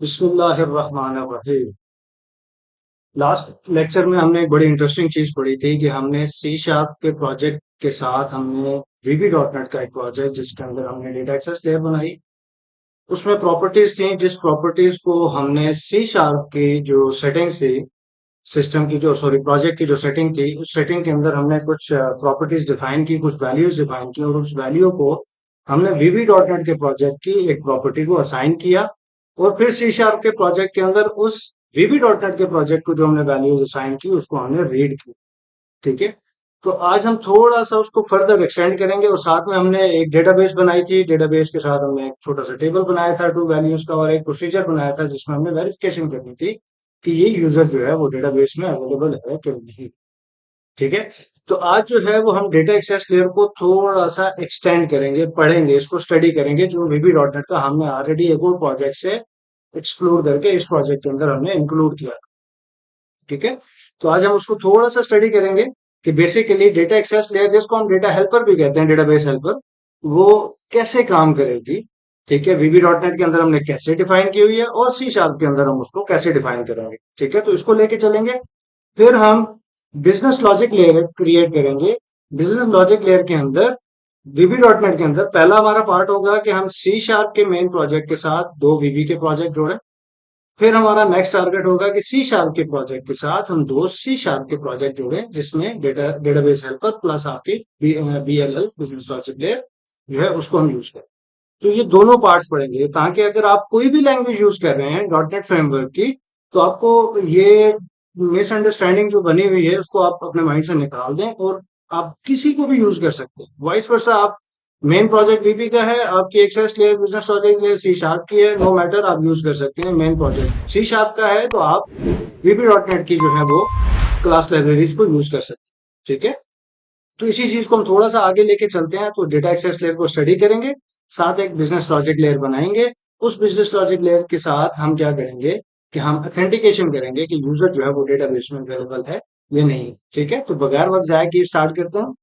बिस्मिल्लाहिर्रहमानिर्रहीम। Last lecture में हमने एक बड़ी इंटरेस्टिंग चीज पढ़ी थी कि हमने सी शार्प के प्रोजेक्ट के साथ हमने वीबी डॉट नेट का एक प्रोजेक्ट जिसके अंदर हमने डेटा एक्सेस लेयर बनाई। उसमें प्रॉपर्टीज थी जिस प्रॉपर्टीज को हमने सी शार्प की जो सेटिंग थी, सिस्टम की जो सॉरी प्रोजेक्ट की जो सेटिंग थी, उस सेटिंग के अंदर हमने कुछ प्रॉपर्टीज डिफाइन की, कुछ वैल्यूज डिफाइन की और उस वैल्यू को हमने वीबी डॉट नेट के प्रोजेक्ट की एक प्रॉपर्टी को असाइन किया। और फिर सी शार्प के प्रोजेक्ट के अंदर उस वीबी डॉट नेट के प्रोजेक्ट को जो हमने वैल्यूज असाइन की उसको हमने रीड की। ठीक है। तो आज हम थोड़ा सा उसको फर्दर एक्सटेंड करेंगे और साथ में हमने एक डेटाबेस बनाई थी। डेटाबेस के साथ हमने एक छोटा सा टेबल बनाया था टू वैल्यूज का और एक प्रोसीजर बनाया था जिसमें हमने वेरिफिकेशन करनी थी कि ये यूजर जो है वो डेटाबेस में अवेलेबल है कि नहीं। ठीक है। तो आज जो है वो हम डेटा एक्सेस लेयर को थोड़ा सा एक्सटेंड करेंगे, पढ़ेंगे, इसको स्टडी करेंगे जो वीबी डॉट नेट का हमने ऑलरेडी एक और प्रोजेक्ट से एक्सप्लोर करके इस प्रोजेक्ट के अंदर हमने इंक्लूड किया। ठीक है। तो आज हम उसको थोड़ा सा स्टडी करेंगे कि बेसिकली डेटा एक्सेस लेयर जिसको हम डेटा हेल्पर भी कहते हैं, डेटाबेस हेल्पर, वो कैसे काम करेगी। ठीक है। वीबी डॉट नेट के अंदर हमने कैसे डिफाइन की हुई है और सी शार्प के अंदर हम उसको कैसे डिफाइन करेंगे। ठीक है। तो इसको लेके चलेंगे। फिर हम बिजनेस लॉजिक लेयर क्रिएट करेंगे। बिजनेस लॉजिक लेयर के अंदर वीबी डॉट नेट के अंदर पहला हमारा पार्ट होगा कि हम सी शार्प के मेन प्रोजेक्ट के साथ दो वीबी के प्रोजेक्ट जोड़ें। फिर हमारा नेक्स्ट टारगेट होगा कि सी शार्प के प्रोजेक्ट के साथ हम दो सी शार्प के प्रोजेक्ट जोड़ें जिसमें डेटाबेस हेल्पर प्लस आपकी बीएलएल बिजनेस लॉजिक लेयर जो है उसको हम यूज करें। तो ये दोनों पार्ट्स पढ़ेंगे ताकि अगर आप कोई भी लैंग्वेज यूज कर रहे हैं डॉट नेट फ्रेमवर्क की, तो आपको ये मिसअंडरस्टैंडिंग जो बनी हुई है उसको आप अपने माइंड से निकाल दें और आप किसी को भी यूज कर सकते हैं। वाइस वर्सा, आप मेन प्रोजेक्ट वीबी का है, आपकी access layer business logic layer C sharp की है, नो मैटर, आप यूज कर सकते हैं। मेन प्रोजेक्ट सी शार्प का है तो आप वीबी डॉट नेट की जो है वो क्लास लाइब्रेरीज को यूज कर सकते हैं। ठीक है। तो इसी चीज को हम थोड़ा सा आगे लेके चलते हैं। तो डेटा एक्सेस लेयर को स्टडी करेंगे, साथ एक बिजनेस लॉजिक लेयर बनाएंगे। उस बिजनेस लॉजिक लेयर के साथ हम क्या करेंगे कि हम ऑथेंटिकेशन करेंगे कि यूजर जो है वो डेटाबेस में अवेलेबल है या नहीं। ठीक है। तो बगैर वक्त जाए कि स्टार्ट करते हैं।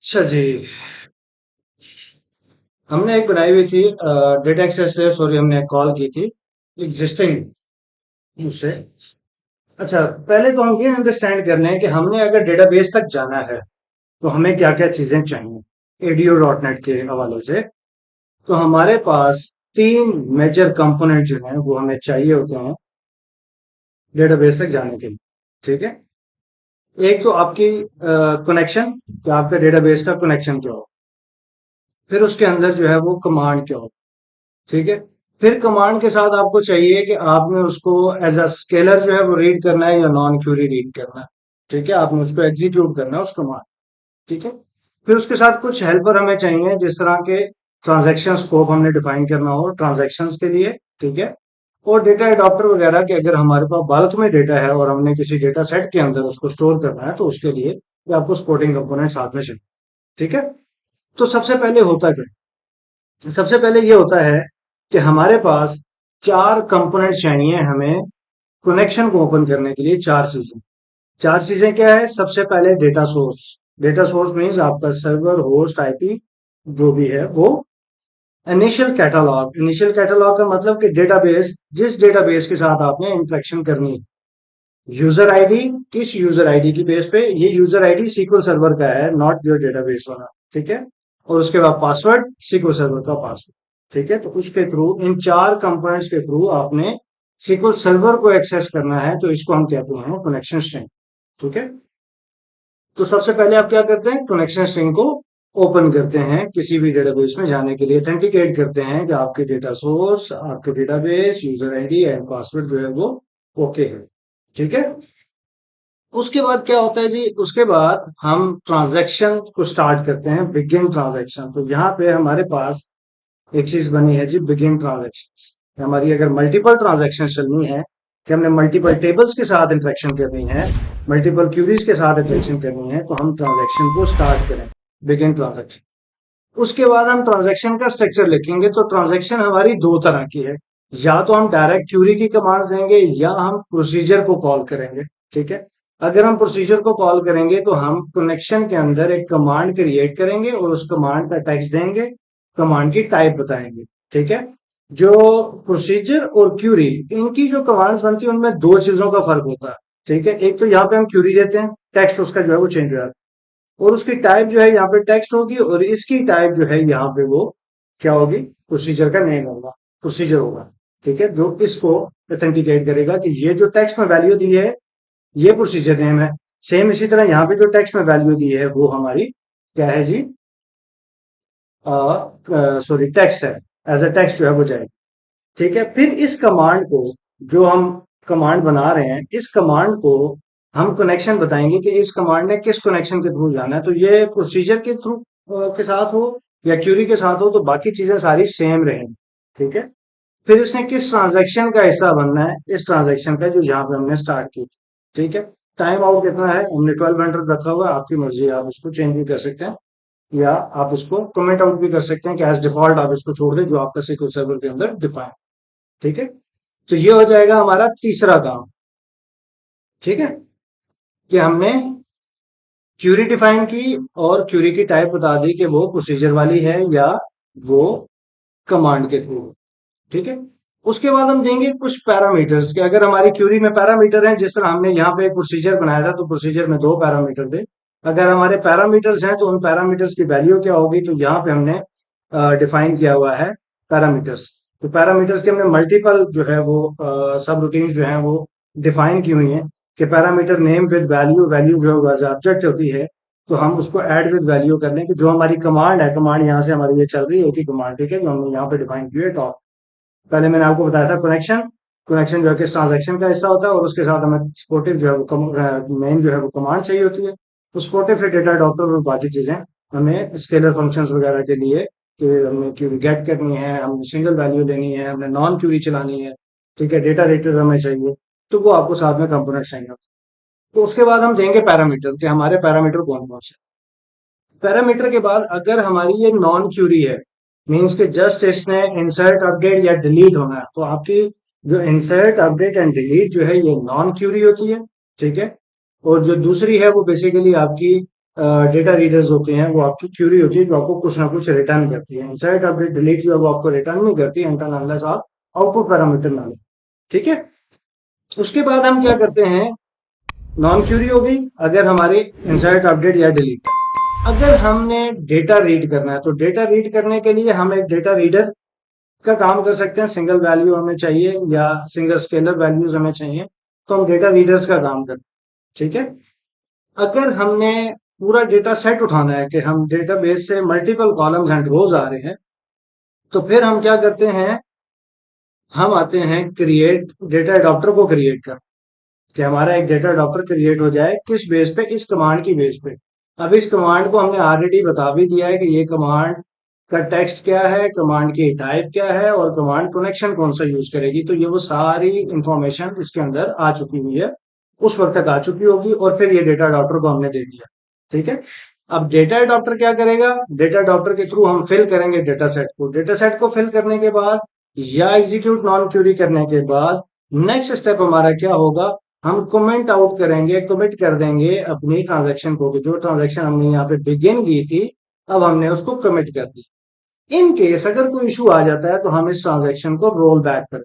अच्छा जी। हमने एक बनाई हुई थी डेटा एक्सेस लेयर, सॉरी हमने एक कॉल की थी एग्जिस्टिंग उससे। अच्छा, पहले तो हम ये अंडरस्टैंड कर लें कि हमने अगर डेटाबेस तक जाना है तो हमें क्या क्या चीजें चाहिए एडीओ डॉट नेट के हवाले से। तो हमारे पास तीन मेजर कंपोनेंट जो हैं वो हमें चाहिए होते हैं डेटाबेस तक जाने के लिए। ठीक है। एक तो आपकी कनेक्शन, कि आपका डेटाबेस का कनेक्शन क्या हो। फिर उसके अंदर जो है वो कमांड क्या हो। ठीक है। फिर कमांड के साथ आपको चाहिए कि आपने उसको एज अ स्केलर जो है वो रीड करना है या नॉन क्यूरी रीड करना है। ठीक है। आपने उसको एग्जीक्यूट करना है उस कमांड। ठीक है। फिर उसके साथ कुछ हेल्पर हमें चाहिए जिस तरह के ट्रांजैक्शन स्कोप हमने डिफाइन करना हो ट्रांजैक्शंस के लिए। ठीक है। और डेटा एडॉप्टर वगैरह के अगर हमारे पास बल्क में डेटा है और हमने किसी डेटा सेट के अंदर उसको स्टोर करना है तो उसके लिए ये आपको सपोर्टिंग कंपोनेंट साथ में चाहिए। ठीक है। तो सबसे पहले होता क्या है? सबसे पहले ये होता है कि हमारे पास चार कंपोनेंट चाहिए हमें कनेक्शन को ओपन करने के लिए। चार चीजें। चार चीजें क्या है? सबसे पहले data source. Data source means आपका सर्वर, होस्ट, आईपी जो भी है वो। Initial catalogue. इनिशियल कैटलॉग का मतलब कि डेटाबेस, जिस डेटाबेस के साथ आपने इंटरेक्शन करनी है। यूजर आईडी, किस यूजर आईडी की बेस पे? ये यूजर आईडी सीक्वल सर्वर का है, नॉट योर डेटाबेस वाला। ठीक है। और उसके बाद पासवर्ड, सीक्वल सर्वर का पासवर्ड। ठीक है। तो उसके थ्रू, इन चार कंपोनेंट्स के थ्रू आपने सीक्वल सर्वर को एक्सेस करना है, तो इसको हम कहते हैं कनेक्शन स्ट्रिंग। ठीक है। तो सबसे पहले आप क्या करते हैं? कनेक्शन स्ट्रिंग को ओपन करते हैं किसी भी डेटाबेस में जाने के लिए। ऑथेंटिकेट करते हैं कि आपके डेटा सोर्स, आपके database, user ID and password जो है वो ओके है। ठीक है। उसके बाद क्या होता है जी? उसके बाद हम ट्रांजैक्शन को स्टार्ट करते हैं, बिगिन ट्रांजैक्शन। तो यहाँ पे हमारे पास एक चीज बनी है जी, बिगिन ट्रांजैक्शन। हमारी अगर मल्टीपल ट्रांजैक्शन चलनी है कि हमने मल्टीपल टेबल्स के साथ इंटरेक्शन करनी है, मल्टीपल क्यूरीज के साथ इंटरेक्शन करनी है, तो हम ट्रांजैक्शन को स्टार्ट करें, बिगिन ट्रांजैक्शन। उसके बाद हम ट्रांजैक्शन का स्ट्रक्चर लिखेंगे। तो ट्रांजैक्शन हमारी दो तरह की है, या तो हम डायरेक्ट क्यूरी की कमांड देंगे या हम प्रोसीजर को कॉल करेंगे। ठीक है, अगर हम प्रोसीजर को कॉल करेंगे तो हम कनेक्शन के अंदर एक कमांड क्रिएट करेंगे और उस कमांड का टेक्स्ट देंगे, कमांड की टाइप बताएंगे। ठीक है, जो प्रोसीजर और क्यूरी, इनकी जो कमांड्स बनती है उनमें दो चीजों का फर्क होता है। ठीक है, एक तो यहाँ पे हम क्यूरी देते हैं, टेक्स्ट उसका जो है वो चेंज हो जाता है, और उसकी टाइप जो है यहाँ पे टेक्स्ट होगी, और इसकी टाइप जो है यहाँ पे वो क्या होगी, प्रोसीजर का नेम होगा, प्रोसीजर होगा। ठीक है, जो इसको ऑथेंटिकेट करेगा कि ये जो टेक्स्ट में वैल्यू दी है ये प्रोसीजर नेम है। सेम इसी तरह यहाँ पे जो टेक्स्ट में वैल्यू दी है वो हमारी क्या है जी, सॉरी टेक्स्ट है, एज अ टेक्स्ट जो है वो जाएगी। ठीक है, फिर इस कमांड को, जो हम कमांड बना रहे हैं, इस कमांड को हम कनेक्शन बताएंगे कि इस कमांड ने किस कनेक्शन के थ्रू जाना है। तो ये प्रोसीजर के थ्रू के साथ हो या क्यूरी के साथ हो, तो बाकी चीजें सारी सेम रहेंगी। ठीक है, फिर इसने किस ट्रांजैक्शन का हिस्सा बनना है, इस ट्रांजैक्शन का जो यहाँ पे हमने स्टार्ट की। ठीक है, टाइम आउट कितना है, हमने 1200 रखा हुआ है, आपकी मर्जी है, आप इसको चेंज भी कर सकते हैं या आप इसको कमेंट आउट भी कर सकते हैं कि एज डिफॉल्ट आप इसको छोड़ दें जो आपका SQL सर्वर के अंदर डिफाइन। ठीक है, तो ये हो जाएगा हमारा तीसरा काम। ठीक है, कि हमने क्यूरी डिफाइन की और क्यूरी की टाइप बता दी कि वो प्रोसीजर वाली है या वो कमांड के थ्रू। ठीक है, उसके बाद हम देंगे कुछ पैरामीटर्स के, अगर हमारी क्यूरी में पैरामीटर हैं, जिस तरह हमने यहाँ पे एक प्रोसीजर बनाया था तो प्रोसीजर में दो पैरामीटर थे, अगर हमारे पैरामीटर्स हैं तो उन पैरामीटर्स की वैल्यू क्या होगी, तो यहाँ पे हमने डिफाइन किया हुआ है पैरामीटर्स। तो पैरामीटर्स के हमने मल्टीपल जो है वो सब रूटीन जो है वो डिफाइन की हुई है, कि parameter name with value, value जो ऑब्जेक्ट होती है तो हम उसको ऐड विद वैल्यू कर लें, कि जो हमारी कमांड है, कमांड यहाँ से हमारी ये चल रही है कि कमांड, ठीक है, जो हमने यहाँ पे डिफाइन की है टॉप। पहले मैंने आपको बताया था कनेक्शन, कनेक्शन जो है किस ट्रांजैक्शन का हिस्सा होता है, और उसके साथ हमें सपोर्टिव जो है वो मेन जो है वो कमांड चाहिए होती है। तो सपोर्टिव फिर डेटा अडॉप्टर और बाकी चीजें हमें स्केलर फंक्शंस वगैरह के लिए, कि हमने क्यूरी गेट करनी है, हमने सिंगल वैल्यू लेनी है, हमने नॉन क्यूरी चलानी है। ठीक है, डेटा रेटर्स हमें चाहिए, तो वो आपको साथ में कंपोनेंट चाहिए। तो उसके बाद हम देंगे पैरामीटर, कि हमारे पैरामीटर कौन कौन से। पैरामीटर के बाद अगर हमारी ये नॉन क्यूरी है, मीन्स के जस्ट इसने इंसर्ट अपडेट या डिलीट होना है, तो आपकी जो इंसर्ट अपडेट एंड डिलीट जो है ये नॉन क्यूरी होती है। ठीक है, और जो दूसरी है वो बेसिकली आपकी डेटा रीडर्स होते हैं, वो आपकी क्यूरी होती है, जो आपको कुछ ना कुछ रिटर्न करती है। इंसर्ट अपडेट डिलीट जो है वो आपको रिटर्न नहीं करती इंटरनल, अनलेस आप आउटपुट पैरामीटर ना लो। ठीक है, उसके बाद हम क्या करते हैं, नॉन क्यूरी हो गई अगर हमारी इंसर्ट अपडेट या डिलीट। अगर हमने डेटा रीड करना है, तो डेटा रीड करने के लिए हम एक डेटा रीडर का काम कर सकते हैं, सिंगल वैल्यू हमें चाहिए या सिंगल स्केलर वैल्यूज हमें चाहिए, तो हम डेटा रीडर्स का काम करते हैं। ठीक है, अगर हमने पूरा डेटा सेट उठाना है, कि हम डेटाबेस से मल्टीपल कॉलम्स एंड रोज आ रहे हैं, तो फिर हम क्या करते हैं, हम आते हैं क्रिएट डेटा अडॉप्टर को क्रिएट कर, कि हमारा एक डेटा अडॉप्टर क्रिएट हो जाए, किस बेस पे, इस कमांड की बेस पे। अब इस कमांड को हमने ऑलरेडी बता भी दिया है कि ये कमांड का टेक्स्ट क्या है, कमांड की टाइप क्या है, और कमांड कनेक्शन कौन सा यूज करेगी। तो ये वो सारी इंफॉर्मेशन इसके अंदर आ चुकी हुई है, उस वक्त तक आ चुकी होगी, और फिर ये डेटा अडॉप्टर को हमने दे दिया। ठीक है, अब डेटा अडॉप्टर क्या करेगा, डेटा अडॉप्टर के थ्रू हम फिल करेंगे डेटा सेट को। डेटा सेट को फिल करने के बाद या एग्जीक्यूट नॉन क्यूरी करने के बाद नेक्स्ट स्टेप हमारा क्या होगा, हम कमेंट आउट करेंगे, कमिट कर देंगे अपनी ट्रांजैक्शन को, कि जो ट्रांजैक्शन हमने यहाँ पे बिगिन की थी अब हमने उसको कमिट कर दी। इन केस अगर कोई इशू आ जाता है तो हम इस ट्रांजैक्शन को रोल बैक करें।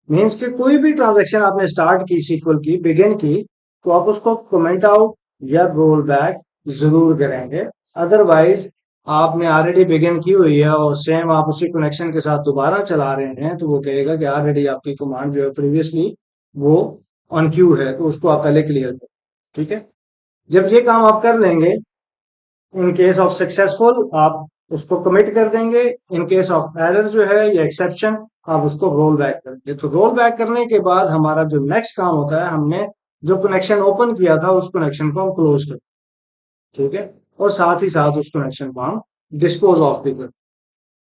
मीन्स कि कोई भी ट्रांजैक्शन आपने स्टार्ट की, सीक्वल की, बिगिन की, तो आप उसको कमेंट आउट या रोल बैक जरूर करेंगे। अदरवाइज आपने ऑलरेडी बिगिन की हुई है और सेम आप उसी कनेक्शन के साथ दोबारा चला रहे हैं, तो वो कहेगा कि ऑलरेडी आपकी कमांड जो है प्रीवियसली वो ऑन क्यू है, तो उसको आप पहले क्लियर करें। ठीक है, जब ये काम आप कर लेंगे, इन केस ऑफ सक्सेसफुल आप उसको कमिट कर देंगे, इन केस ऑफ एरर जो है या एक्सेप्शन आप उसको रोल बैक करेंगे। तो रोल बैक करने के बाद हमारा जो नेक्स्ट काम होता है, हमने जो कनेक्शन ओपन किया था उस कनेक्शन को हम क्लोज कर, ठीक है, और साथ ही साथ उस कनेक्शन को हम डिस्पोज ऑफ भी कर।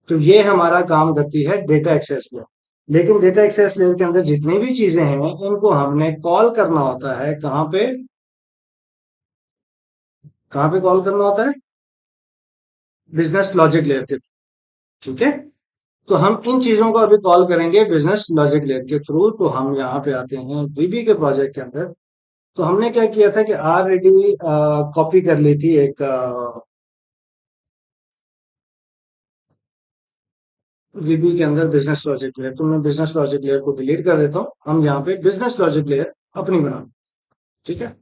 तो ये हमारा काम करती है डेटा एक्सेस में। लेकिन डेटा एक्सेस लेयर के अंदर जितनी भी चीजें हैं इनको हमने कॉल करना होता है कहाँ पे कॉल करना होता है? बिजनेस लॉजिक लेयर के थ्रू। ठीक है, तो हम इन चीजों को अभी कॉल करेंगे बिजनेस लॉजिक लेयर के थ्रू। तो हम यहाँ पे आते हैं वीबी के प्रोजेक्ट के अंदर। तो हमने क्या किया था कि ऑलरेडी कॉपी कर ली थी एक वीबी के अंदर बिजनेस लॉजिक लेयर। तो मैं बिजनेस लॉजिक लेयर को डिलीट कर देता हूँ, हम यहाँ पे बिजनेस लॉजिक लेयर अपनी बना। ठीक है,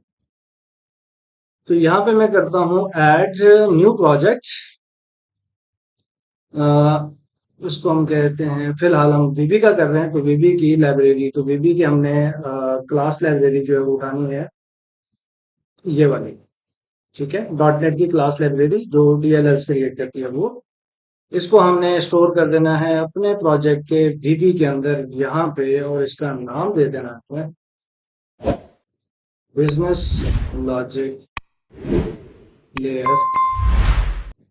तो यहाँ पे मैं करता हूँ ऐड न्यू प्रोजेक्ट। उसको हम कहते हैं, फिलहाल हम वीबी का कर रहे हैं तो वीबी की लाइब्रेरी, तो वीबी की हमने क्लास लाइब्रेरी जो है वो उठानी है, ये वाली। ठीक है, डॉट नेट की क्लास लाइब्रेरी जो डीएलएल्स क्रिएट करती है वो, इसको हमने स्टोर कर देना है अपने प्रोजेक्ट के वीबी के अंदर यहाँ पे, और इसका नाम दे देना है बिजनेस लॉजिक लेयर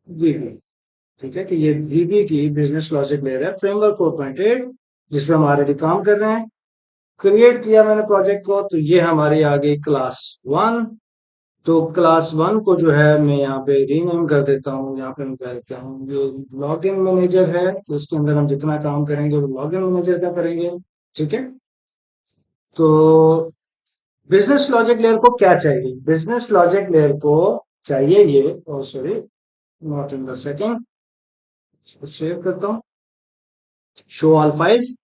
वीबी। ठीक है, कि ये वीबी की बिजनेस लॉजिक लेयर है फ्रेमवर्क 4.8 जिस पे हम ऑलरेडी काम कर रहे हैं। क्रिएट किया मैंने प्रोजेक्ट को, तो ये हमारी आ गई क्लास वन। तो क्लास वन को जो है मैं यहाँ पे रीनेम कर देता हूँ। यहाँ पे मैं कह देता हूँ ये लॉगिन मैनेजर है, तो इसके अंदर हम जितना काम करेंगे वो लॉगिन मैनेजर का करेंगे। ठीक है, तो बिजनेस लॉजिक लेयर को क्या चाहिए? बिजनेस लॉजिक लेयर को चाहिए ये, sorry, not in the setting, इसको सेव करता हूँ, शो ऑल फाइल्स।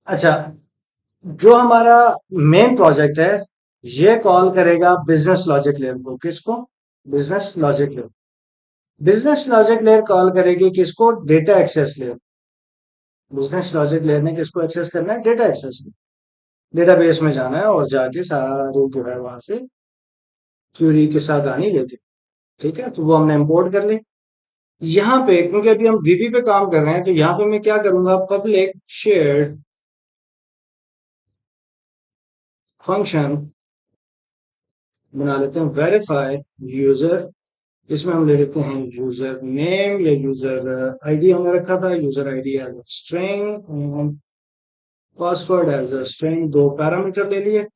अच्छा, जो हमारा मेन प्रोजेक्ट है ये कॉल करेगा बिजनेस लॉजिक लेयर को। किसको? Business logic layer. Business logic layer call करेगी किसको? Data access layer. Business logic layer ने किसको एक्सेस करना है? Data access. डेटाबेस में जाना है और जाके सारे जो है वहां से क्यूरी के साथ आनी लेके। ठीक है, तो वो हमने इंपोर्ट कर ली। यहाँ पे क्योंकि अभी हम वीबी पे काम कर रहे हैं तो यहाँ पे मैं क्या करूंगा, पब्लिक शेयर्ड फंक्शन बना लेते हैं, वेरीफाई यूजर। इसमें हम ले लेते हैं यूजर नेम या यूजर आईडी, हमने रखा था user ID as string, password as a string, दो पैरामीटर ले लिए,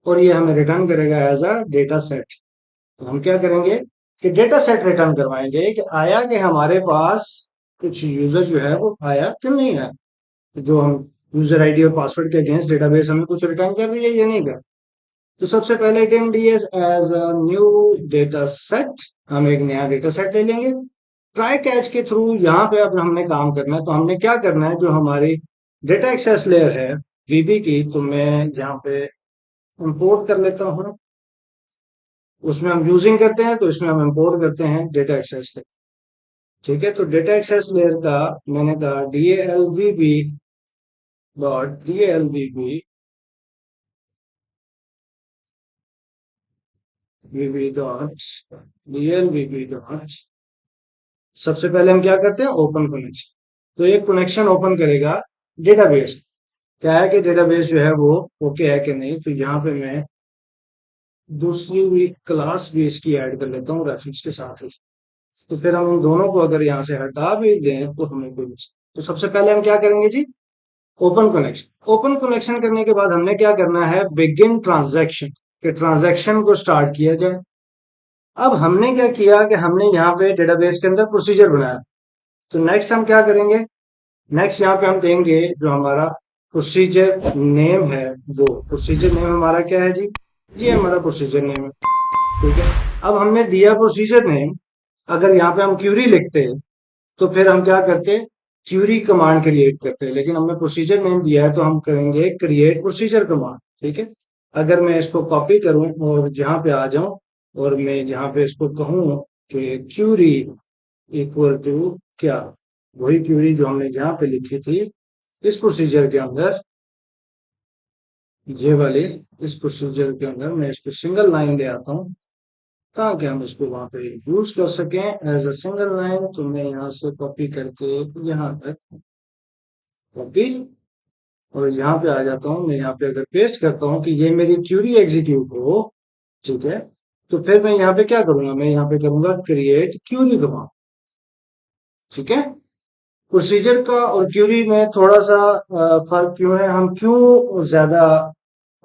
और ये हमें रिटर्न करेगा एज अ डेटा सेट। तो हम क्या करेंगे कि डेटा सेट रिटर्न करवाएंगे कि आया कि हमारे पास कुछ यूजर जो है वो आया कि नहीं आया, जो हम यूजर आईडी और पासवर्ड के अगेंस्ट डेटाबेस हमें कुछ रिटर्न कर रही है या नहीं कर। तो सबसे पहले dim DS as a new data set, हम एक नया डेटा सेट ले लेंगे। ट्राई कैच के थ्रू यहाँ पे अब हमने काम करना है। तो हमने क्या करना है, जो हमारी डेटा एक्सेस लेयर है वीबी की, तो मैं यहाँ पे इंपोर्ट कर लेता हूँ। उसमें हम यूजिंग करते हैं तो इसमें हम इंपोर्ट करते हैं डेटा एक्सेस लेयर। ठीक है, तो डेटा एक्सेस लेयर का मैंने कहा D L V B dot D L V B V B dot D L V B dot, सबसे पहले हम क्या करते हैं, ओपन कनेक्शन। तो एक कनेक्शन ओपन करेगा डेटाबेस। क्या है कि डेटाबेस जो है वो ओके है कि नहीं। तो यहाँ पे मैं दूसरी भी क्लास भी इसकी ऐड कर लेता हूँ रेफरेंस के साथ ही। तो फिर हम उन दोनों को अगर यहाँ से हटा भी दें तो हमें कोई तो सबसे पहले हम क्या करेंगे जी, ओपन कनेक्शन। ओपन कनेक्शन करने के बाद हमने क्या करना है, बिगिन ट्रांजैक्शन, कि ट्रांजैक्शन को स्टार्ट किया जाए। अब हमने क्या किया कि हमने यहाँ पे डेटाबेस के अंदर प्रोसीजर बनाया। तो नेक्स्ट हम क्या करेंगे, नेक्स्ट यहाँ पे हम देंगे जो हमारा प्रोसीजर नेम है, वो प्रोसीजर नेम हमारा क्या है जी, ये हमारा प्रोसीजर नेम है। ठीक है, अब हमने दिया प्रोसीजर नेम, अगर यहाँ पे हम क्यूरी लिखते हैं तो फिर हम क्या करते, क्यूरी कमांड क्रिएट करते हैं, लेकिन हमने प्रोसीजर नेम दिया है तो हम करेंगे क्रिएट प्रोसीजर कमांड। ठीक है, अगर मैं इसको कॉपी करूं और यहाँ पे आ जाऊं और मैं यहाँ पे इसको कहूं कि क्यूरी इक्वल टू क्या, वही क्यूरी जो हमने यहाँ पे लिखी थी इस प्रोसीजर के अंदर, ये वाले, इस प्रोसीजर के अंदर मैं इसको सिंगल लाइन ले आता हूँ ताकि हम इसको वहां पे यूज कर सकें एज अ सिंगल लाइन। तो मैं यहाँ से कॉपी करके यहाँ तक कॉपी, और यहाँ पे आ जाता हूँ। मैं यहाँ पे अगर पेस्ट करता हूँ कि ये मेरी क्यूरी एग्जीक्यूट हो, ठीक है, तो फिर मैं यहाँ पे क्या करूंगा, मैं यहाँ पे करूंगा क्रिएट क्यूरी कमांड। ठीक है, प्रोसीजर का और क्यूरी में थोड़ा सा फर्क क्यों है, हम क्यों ज्यादा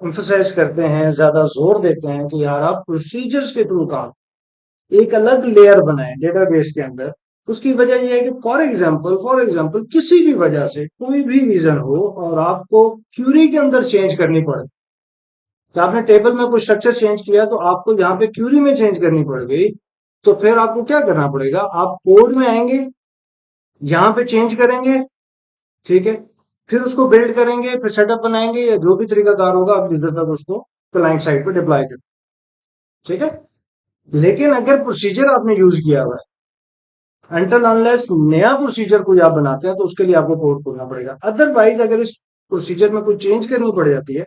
एम्फोसाइज करते हैं, ज्यादा जोर देते हैं कि यार आप प्रोसीजर्स के थ्रू काम, एक अलग लेयर बनाए डेटाबेस के अंदर। उसकी वजह यह है कि फॉर एग्जांपल किसी भी वजह से कोई भी रीजन हो और आपको क्यूरी के अंदर चेंज करनी पड़े, तो आपने टेबल में कोई स्ट्रक्चर चेंज किया तो आपको यहाँ पे क्यूरी में चेंज करनी पड़ गई, तो फिर आपको क्या करना पड़ेगा, आप कोड में आएंगे, यहाँ पे चेंज करेंगे, ठीक है, फिर उसको बिल्ड करेंगे, फिर सेटअप बनाएंगे या जो भी तरीकाकार होगा आप यूजर तक उसको क्लाइंट साइड पे डिप्लॉय करें, ठीक है। लेकिन अगर प्रोसीजर आपने यूज किया हुआ है, अनटिल अनलेस नया प्रोसीजर कोई आप बनाते हैं तो उसके लिए आपको कोड खोलना पड़ेगा। अदरवाइज अगर इस प्रोसीजर में कोई चेंज करनी पड़ जाती है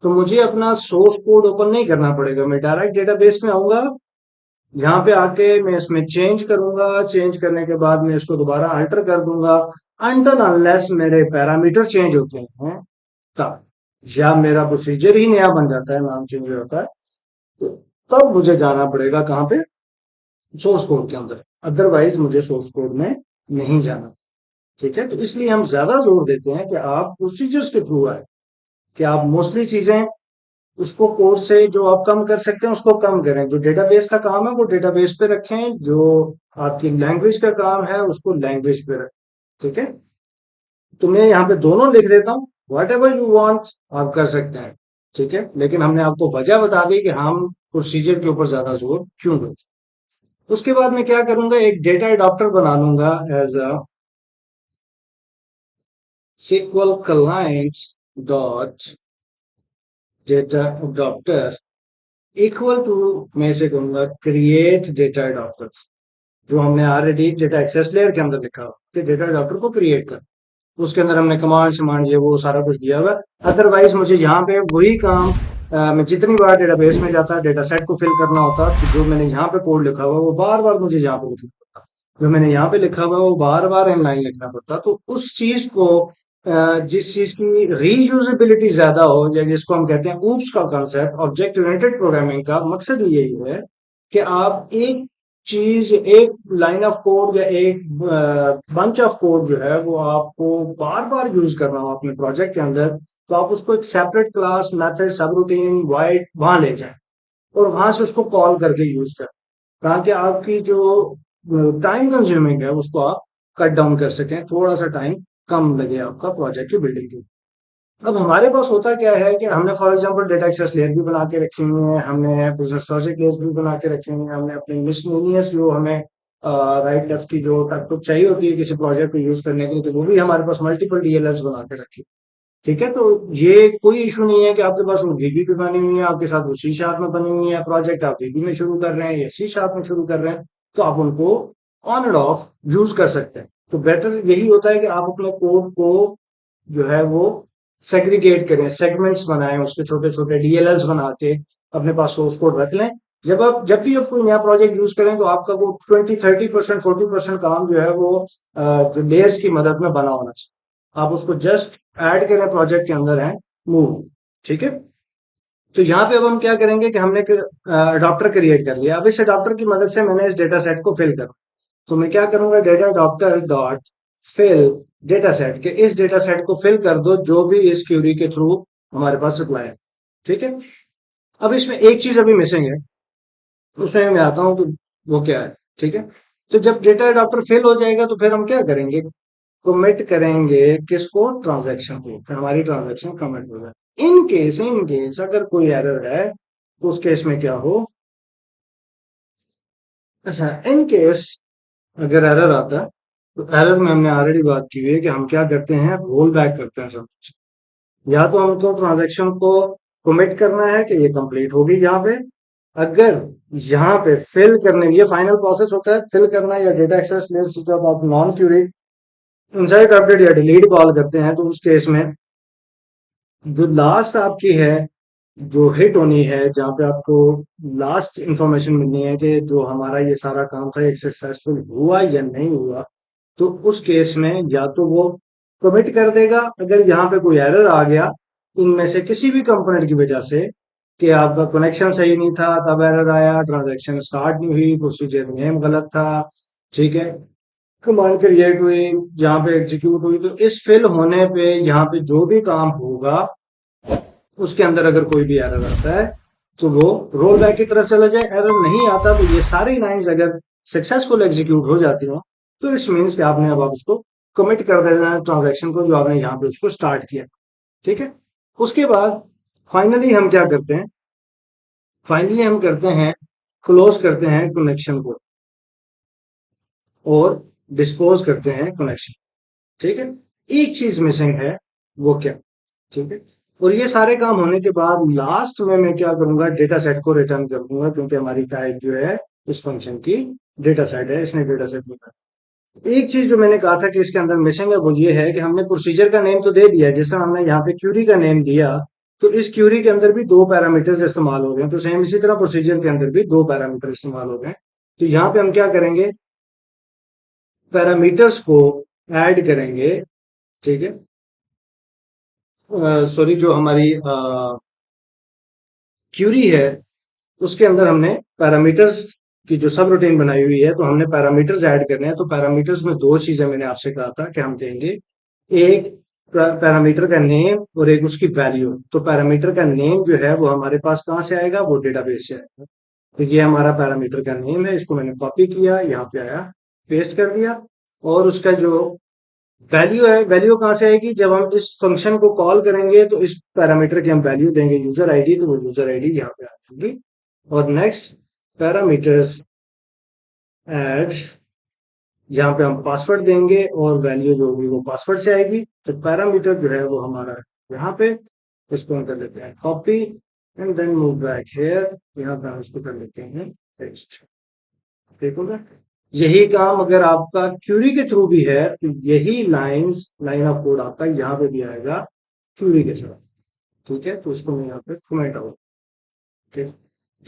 तो मुझे अपना सोर्स कोड ओपन नहीं करना पड़ेगा, मैं डायरेक्ट डेटाबेस में आऊंगा, यहाँ पे आके मैं इसमें चेंज करूंगा, चेंज करने के बाद मैं इसको दोबारा अल्टर कर दूंगा, अनटिल अनलेस मेरे पैरामीटर चेंज होते हैं तब, या मेरा प्रोसीजर ही नया बन जाता है, नाम चेंज हो जाता है, तो तब मुझे जाना पड़ेगा कहाँ पे, सोर्स कोड के अंदर। अदरवाइज मुझे सोर्स कोड में नहीं जाना, ठीक है। तो इसलिए हम ज्यादा जोर देते हैं कि आप प्रोसीजर्स के थ्रू आए, कि आप मोस्टली चीजें उसको कोड से जो आप कम कर सकते हैं उसको कम करें, जो डेटाबेस का काम है वो डेटाबेस पे रखें, जो आपकी लैंग्वेज का काम है उसको लैंग्वेज पे रखें, ठीक है। तो मैं यहाँ पे दोनों लिख देता हूँ, वट एवर यू वॉन्ट आप कर सकते हैं, ठीक है। लेकिन हमने आपको वजह बता दी कि हम प्रोसीजर के ऊपर ज्यादा जोर क्यों दें। उसके बाद मैं क्या करूंगा, एक डेटा अडॉप्टर बना लूंगा as a SQL client dot data adapter equal to, मैं इसे कहूंगा क्रिएट डेटा अडॉप्टर, जो हमने ऑलरेडी डेटा एक्सेस लेयर के अंदर लिखा हो कि डेटा अडॉप्टर को क्रिएट कर, उसके अंदर हमने कमांड शमांड ये वो सारा कुछ दिया हुआ है। अदरवाइज मुझे यहाँ पे वही काम मैं जितनी बार डेटाबेस में जाता डेटा सेट को फिल करना होता, तो जो मैंने यहाँ पे कोड लिखा हुआ है वो बार बार मुझे यहाँ पे लिखना पड़ता, जो मैंने यहाँ पे लिखा हुआ है वो बार बार इनलाइन लिखना पड़ता। तो उस चीज को जिस चीज की रीयूजेबिलिटी ज्यादा हो, या जिसको हम कहते हैं ऊप्स का कंसेप्ट, ऑब्जेक्ट ओरिएंटेड प्रोग्रामिंग का मकसद यही है कि आप एक चीज, एक लाइन ऑफ कोड या एक बंच ऑफ कोड जो है वो आपको बार बार यूज करना हो अपने प्रोजेक्ट के अंदर, तो आप उसको एक सेपरेट क्लास, मेथड, सब रूटीन, वाइड वहां ले जाएं और वहां से उसको कॉल करके यूज करें, ताकि आपकी जो टाइम कंज्यूमिंग है उसको आप कट डाउन कर सकें, थोड़ा सा टाइम कम लगे आपका प्रोजेक्ट की बिल्डिंग के। अब हमारे पास होता क्या है कि हमने for example data access layer भी बना के रखी हुई है, हमने बिजनेस लॉजिक लेयर्स भी बना के रखे हुए हैं, हमने अपने मिसलेनियस जो हमें राइट लेफ्ट की जो टूक चाहिए होती है किसी प्रोजेक्ट को यूज करने के लिए, तो वो भी हमारे पास मल्टीपल डीएलएल्स बना के रखी, ठीक है। तो ये कोई इशू नहीं है कि आपके पास वो वीबी पे बनी हुई है, आपके साथ वो सी शार्प में बनी हुई है प्रोजेक्ट, आप वीबी में शुरू कर रहे हैं या सी शार्प में शुरू कर रहे हैं, तो आप उनको ऑन एंड ऑफ यूज कर सकते हैं। तो बेटर यही होता है कि आप अपने कोड को जो है वो सेग्रीगेट करें, सेगमेंट्स बनाएं, उसके छोटे छोटे डीएलएल्स बना के अपने पास सोर्स कोड रख लें। जब भी आप कोई नया प्रोजेक्ट यूज करें तो आपका वो 20-30% 40% काम जो है वो जो लेयर्स की मदद में बना होना चाहिए, आप उसको जस्ट ऐड करें प्रोजेक्ट के अंदर है, मूव, ठीक है। तो यहाँ पे अब हम क्या करेंगे कि हमने अडॉप्टर क्रिएट कर लिया, अब इस अडॉप्टर की मदद से मैंने इस डेटा सेट को फिल करूँ, तो मैं क्या करूंगा, data adapter dot fill data set के, इस डेटा सेट को फिल कर दो जो भी इस क्यूरी के थ्रू हमारे पास रिप्लाई है, ठीक है। अब इसमें एक चीज अभी मिसिंग है, उसमें मैं आता हूँ कि वो क्या है, ठीक है। तो जब डेटा अडॉप्टर फिल हो जाएगा तो फिर हम क्या करेंगे, कमिट करेंगे किसको, ट्रांजैक्शन को, फिर हमारी ट्रांजैक्शन कमिट हो जाए। इन केस अगर कोई एरर है तो उस केस में क्या हो, अच्छा, इन केस अगर एरर आता है तो एरर में हमने ऑलरेडी बात की हुई है कि हम क्या करते हैं, रोल बैक करते हैं सब कुछ। या तो हमको ट्रांजैक्शन को कमिट करना है कि ये कंप्लीट होगी यहाँ पे, अगर यहाँ पे फिल करने, ये फाइनल प्रोसेस होता है फिल करना या डेटा एक्सेस लिस्ट, जब आप नॉन क्यूरी इंसाइट अपडेट या डिलीट कॉल करते हैं तो उस केस में जो लास्ट आपकी है, जो हिट होनी है, जहाँ पे आपको लास्ट इंफॉर्मेशन मिलनी है कि जो हमारा ये सारा काम था एक सक्सेसफुल हुआ या नहीं हुआ, तो उस केस में या तो वो कमिट कर देगा अगर यहाँ पे कोई एरर आ गया इनमें से किसी भी कंपोनेंट की वजह से, कि आपका कनेक्शन सही नहीं था तब एरर आया, ट्रांजैक्शन स्टार्ट नहीं हुई, प्रोसीजर नेम गलत था, ठीक है, कमांड क्रिएट हुई, यहाँ पे एग्जीक्यूट हुई, तो इस फिल होने पे यहाँ पे जो भी काम होगा उसके अंदर अगर कोई भी एरर आता है तो वो रोल बैक की तरफ चला जाए। एरर नहीं आता तो ये सारी लाइंस अगर सक्सेसफुल एग्जीक्यूट हो जाती हो तो इट्स मीन्स कि आपने अब आप उसको कमिट कर देना है ट्रांजैक्शन को जो आपने यहाँ पे उसको स्टार्ट किया। ठीक है। उसके बाद फाइनली हम क्या करते हैं, फाइनली हम करते हैं क्लोज करते हैं कनेक्शन को और डिस्पोज करते हैं कनेक्शन। ठीक है। एक चीज मिसिंग है, वो क्या? ठीक है। और ये सारे काम होने के बाद लास्ट में मैं क्या करूंगा, डेटा सेट को रिटर्न कर दूंगा क्योंकि हमारी टाइप जो है इस फंक्शन की डेटा सेट है, इसने डेटा सेट निकाला। एक चीज जो मैंने कहा था कि इसके अंदर मिसिंग है वो ये है कि हमने प्रोसीजर का नेम तो दे दिया है, जैसे हमने यहाँ पे क्यूरी का नेम दिया तो इस क्यूरी के अंदर भी दो पैरामीटर्स इस्तेमाल हो गए हैं, तो सेम इसी तरह प्रोसीजर के अंदर भी दो पैरामीटर इस्तेमाल हो गए हैं। तो यहाँ पे हम क्या करेंगे, पैरामीटर्स को ऐड करेंगे। ठीक है। सॉरी, जो हमारी क्यूरी है उसके अंदर हमने पैरामीटर्स की जो सब रूटीन बनाई हुई है तो हमने पैरामीटर्स ऐड करने हैं। तो पैरामीटर्स में दो चीजें मैंने आपसे कहा था कि हम देंगे, एक पैरामीटर का नेम और एक उसकी वैल्यू। तो पैरामीटर का नेम जो है वो हमारे पास कहाँ से आएगा, वो डेटाबेस से आएगा। तो ये हमारा पैरामीटर का नेम है, इसको मैंने कॉपी किया, यहाँ पे आया, पेस्ट कर दिया। और उसका जो वैल्यू है, वैल्यू कहाँ से आएगी, जब हम इस फंक्शन को कॉल करेंगे तो इस पैरामीटर की हम वैल्यू देंगे यूजर आईडी, तो वो यूजर आईडी यहाँ पे आ जाएगी। और नेक्स्ट पैरामीटर्स एड, यहाँ पे हम पासवर्ड देंगे और वैल्यू जो होगी वो पासवर्ड से आएगी। तो पैरामीटर जो है वो हमारा यहाँ पे, इसको हम कर लेते हैं copy and then move back here, यहाँ पे हम इसको कर लेते हैं पेस्ट। ठीक होगा। यही काम अगर आपका क्यूरी के थ्रू भी है तो यही लाइन ऑफ कोड आपका यहाँ पे भी आएगा क्यूरी के साथ। ठीक है। तो इसको मैं यहाँ पे कमेंट आउट। ठीक।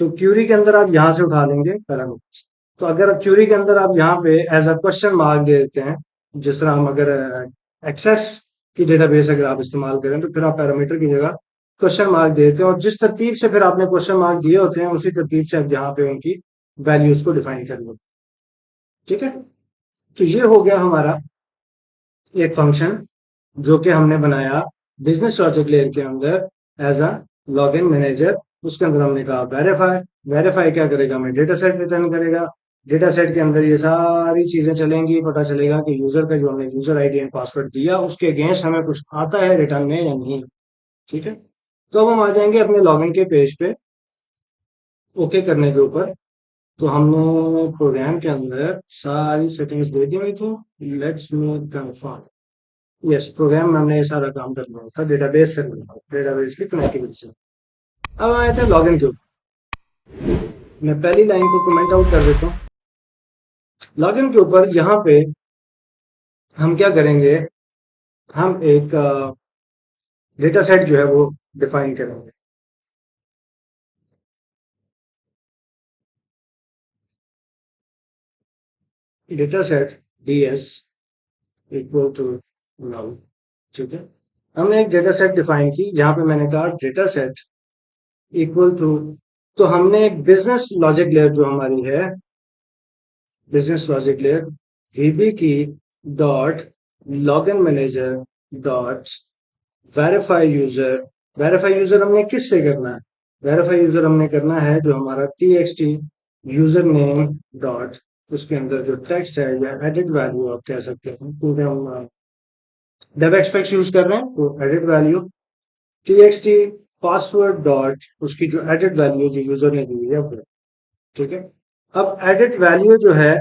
तो क्यूरी के अंदर आप यहाँ से उठा लेंगे पैरामीटर्स। तो अगर क्यूरी के अंदर आप यहाँ पे एज अ क्वेश्चन मार्क दे देते हैं, जिस तरह हम अगर एक्सेस की डेटाबेस अगर आप इस्तेमाल करें तो फिर आप पैरामीटर की जगह क्वेश्चन मार्क दे देते हैं, और जिस तरतीब से फिर आपने क्वेश्चन मार्क दिए होते हैं उसी तरतीब से आप यहाँ पे उनकी वैल्यूज को डिफाइन कर लो। ठीक है। तो ये हो गया हमारा एक फंक्शन जो कि हमने बनाया बिजनेस लॉजिक लेयर के अंदर एज अ लॉगिन मैनेजर। उसके अंदर हमने कहा वेरीफाई। वेरीफाई क्या करेगा, हमें डेटा सेट रिटर्न करेगा। डेटा सेट के अंदर ये सारी चीजें चलेंगी, पता चलेगा कि यूजर का जो हमने यूजर आईडी एंड पासवर्ड दिया उसके अगेंस्ट हमें कुछ आता है रिटर्न में या नहीं। ठीक है। तो अब हम आ जाएंगे अपने लॉगिन के पेज पे, ओके करने के ऊपर। तो हमने प्रोग्राम के अंदर सारी सेटिंग्स दे दी हुई थी। Let's make confirm. Yes, program में हमने ये सारा काम करना था डेटाबेस से, डेटाबेस की कनेक्टिविटी से। अब आए थे लॉगिन के ऊपर। मैं पहली लाइन को कमेंट आउट कर देता हूँ। लॉगिन के ऊपर यहाँ पे हम क्या करेंगे, हम एक डेटा सेट जो है वो डिफाइन करेंगे। Data set ds equal to null। ठीक है। हमने एक डेटा सेट डिफाइन की, जहां पे मैंने कहा डेटा सेट इक्वल टू, तो हमने एक बिजनेस लॉजिक लेयर जो हमारी है, बिजनेस लॉजिक लेयर वीबी की dot login manager dot verify user. Verify user हमने किससे करना है, वेरीफाई यूजर हमने करना है जो हमारा T x T user name dot, उसके अंदर जो टेक्स्ट है या एडिट वैल्यू आप कह सकते हैं क्योंकि हम डेव एक्सपेक्ट यूज कर रहे हैं, तो edit value T x T password dot, उसकी जो एडिट वैल्यू जो यूजर ने दी हुई है वो। ठीक है। अब एडिट वैल्यू जो है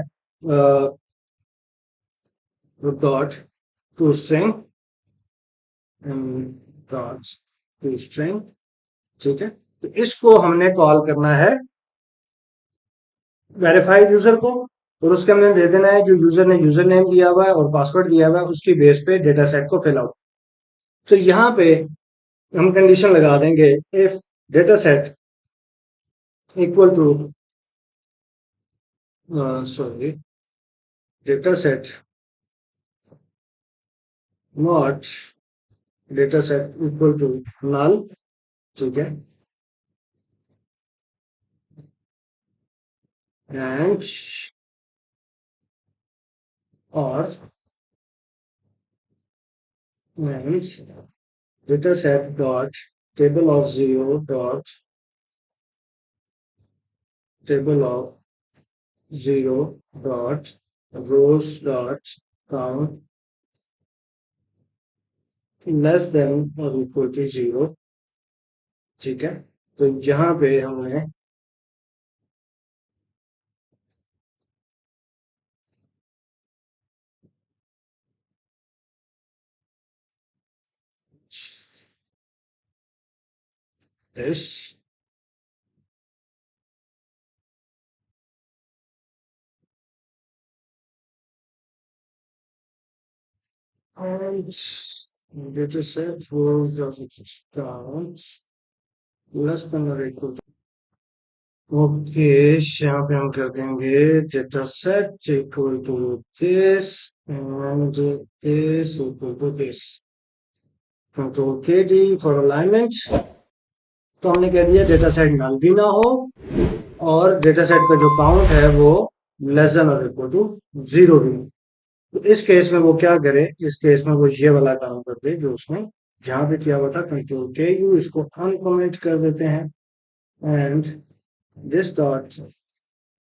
dot to string dot to string. ठीक है। तो इसको हमने कॉल करना है वेरीफाइड यूजर को, और उसके हमने दे देना है जो यूजर ने यूजर नेम दिया हुआ है और पासवर्ड दिया हुआ है उसकी बेस पे डेटा सेट को फिल आउट। तो यहाँ पे हम कंडीशन लगा देंगे, if data set equal to, sorry, data set not data set equal to null. ठीक है। एंड और means data set dot table of zero dot table of zero dot rows dot count less than or equal to zero. ठीक है, तो यहाँ पे हमने this and data set rows dot count less than or equal to. Okay, यहाँ पे हम कर देंगे data set equal to this and this equal to this. Control के डी फॉर अलाइनमेंट। तो हमने कह दिया डेटा सेट नल भी ना हो और डेटा सेट का जो काउंट है वो less than or equal to zero भी हो। तो इस केस में वो क्या करे, इस केस में वो ये वाला काम कर दे जो उसने जहां पे किया हुआ था। कंट्रोल के यू, इसको अनकमेंट कर देते हैं एंड दिस डॉट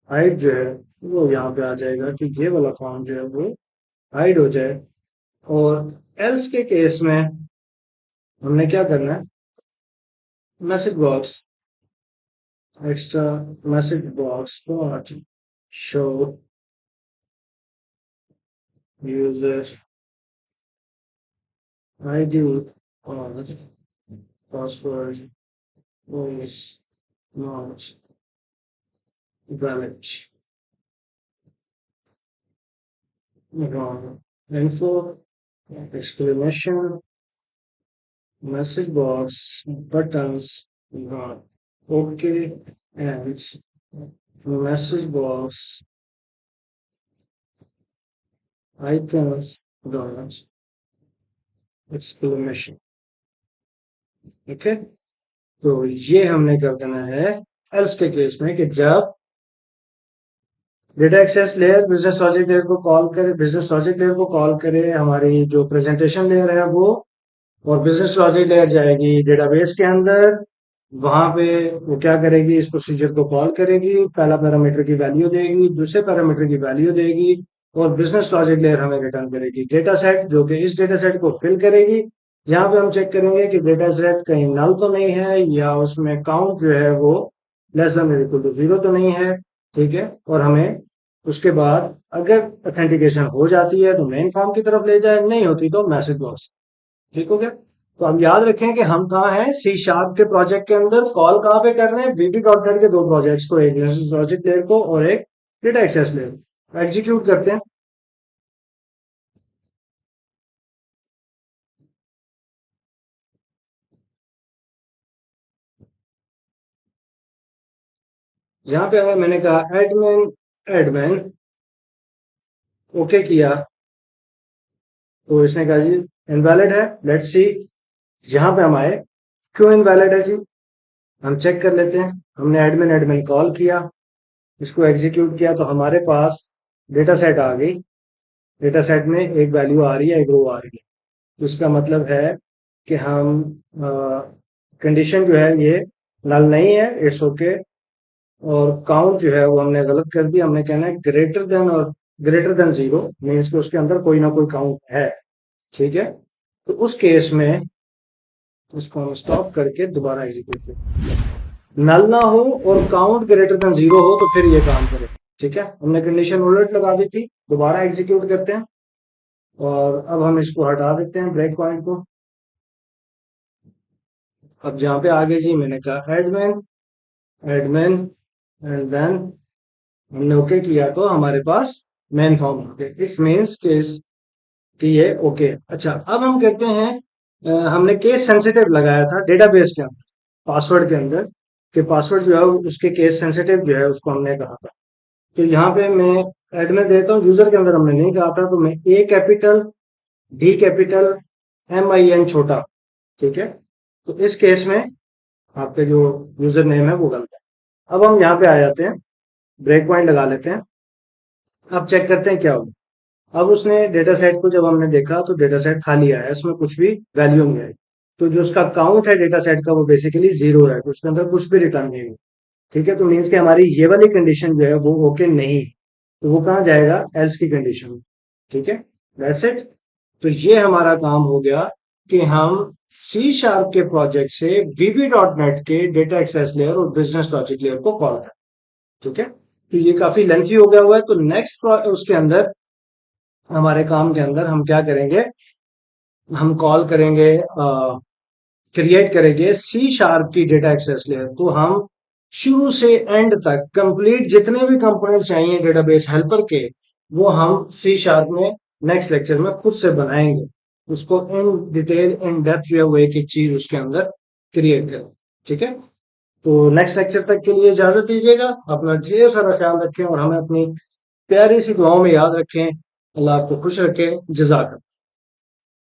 हाइड जो है वो यहाँ पे आ जाएगा कि ये वाला फॉर्म जो है वो हाइड हो जाए। और एल्स के केस में हमने क्या करना है, message box extra message box dot show user ID और password is not valid. Wrong info exclamation message box buttons not okay and message box icons dot exclamation। Okay, तो ये हमने कर देना है एल्स के केस में कि जब data access layer business logic layer को कॉल करे, बिजनेस लॉजिक लेयर को कॉल करे, हमारी जो प्रेजेंटेशन लेयर है वो, और बिजनेस लॉजिक लेयर जाएगी डेटाबेस के अंदर। वहां पे वो क्या करेगी, इस प्रोसीजर को कॉल करेगी, पहला पैरामीटर की वैल्यू देगी, दूसरे पैरामीटर की वैल्यू देगी और बिजनेस लॉजिक लेयर हमें रिटर्न करेगी डेटा सेट, जो कि इस डेटा सेट को फिल करेगी। यहाँ पे हम चेक करेंगे कि डेटा सेट कहीं नल तो नहीं है या उसमें काउंट जो है वो less than equal to zero तो नहीं है। ठीक है, और हमें उसके बाद अगर ऑथेंटिकेशन हो जाती है तो मेन फॉर्म की तरफ ले जाए, नहीं होती तो मैसेज बॉक्स। ठीक हो गया। तो अब याद रखें कि हम कहाँ हैं, सी शार्प के प्रोजेक्ट के अंदर। कॉल कहाँ पे कर रहे हैं, वीबी डॉट नेट के दो प्रोजेक्ट्स को, एक लॉजिक लेयर को और एक डेटा एक्सेस लेयर। एग्जीक्यूट करते हैं। यहाँ पे है, मैंने कहा एडमिन एडमिन ओके किया तो इसने कहा जी इनवैलिड है। लेट्स सी, यहाँ पे हम आए, क्यों इनवैलिड है जी, हम चेक कर लेते हैं। हमने एडमिन एडमिन कॉल किया, इसको एग्जीक्यूट किया तो हमारे पास डेटा सेट आ गई। डेटा सेट में एक वैल्यू आ रही है, एक रो आ रही है। तो इसका मतलब है कि हम कंडीशन जो है ये नल नहीं है, इट्स ओके। और काउंट जो है वो हमने गलत कर दिया, हमने कहना है ग्रेटर देन, और ग्रेटर देन जीरो मीन्स कि उसके अंदर कोई ना कोई काउंट है। ठीक है, तो उस केस में उसको हम स्टॉप करके दोबारा एग्जीक्यूट करते हैं। नल ना हो और काउंट ग्रेटर देन जीरो हो तो फिर ये काम करे। ठीक है, हमने कंडीशन उलट लगा दी थी, दोबारा एग्जीक्यूट करते हैं और अब हम इसको हटा देते हैं ब्रेक पॉइंट को। अब जहाँ पे आगे जी मैंने कहा एडमिन एडमिन एंड देन हमने ओके किया तो हमारे पास मेन फॉर्म आ गया। इट्स मीन्स कि ये ओके। अच्छा, अब हम कहते हैं हमने केस सेंसिटिव लगाया था डेटाबेस के अंदर, पासवर्ड के अंदर, कि पासवर्ड जो है उसके केस सेंसिटिव जो है उसको हमने कहा था। तो यहाँ पे मैं एडमिन देता हूँ, यूजर के अंदर हमने नहीं कहा था, तो मैं A capital D capital M I N छोटा। ठीक है, तो इस केस में आपके जो यूजर नेम है वो गलत है। अब हम यहाँ पे आ जाते हैं, ब्रेक पॉइंट लगा लेते हैं। अब चेक करते हैं क्या होगा। अब उसने डेटा सेट को जब हमने देखा तो डेटा सेट खाली आया, इसमें कुछ भी वैल्यू नहीं आई। तो जो उसका काउंट है डेटा सेट का वो बेसिकली जीरो है, उसके अंदर कुछ भी रिटर्न नहीं है। ठीक है, तो मीन्स कि हमारी ये वाली कंडीशन जो है वो ओके नहीं है। तो वो कहाँ जाएगा, एल्स की कंडीशन में। ठीक है, दैट्स इट। तो ये हमारा काम हो गया कि हम सी शार्प के प्रोजेक्ट से वीबी डॉट नेट के डेटा एक्सेस लेयर और बिजनेस लॉजिक लेयर को कॉल करें। ठीक है, तो ये काफी लेंथी हो गया हुआ है। तो नेक्स्ट उसके अंदर, हमारे काम के अंदर हम क्या करेंगे, हम कॉल करेंगे, क्रिएट करेंगे सी शार्प की डेटा एक्सेस लेयर। तो हम शुरू से एंड तक कंप्लीट जितने भी कंपोनेंट चाहिए डेटाबेस हेल्पर के, वो हम सी शार्प में नेक्स्ट लेक्चर में खुद से बनाएंगे। उसको इन डिटेल इन डेप्थ वे वो एक एक चीज उसके अंदर क्रिएट करें। ठीक है, तो नेक्स्ट लेक्चर तक के लिए इजाजत दीजिएगा। अपना ढेर सारा ख्याल रखें और हमें अपनी प्यारी सी दुआओं में याद रखें। अल्लाह आपको खुश रखे। जजाक।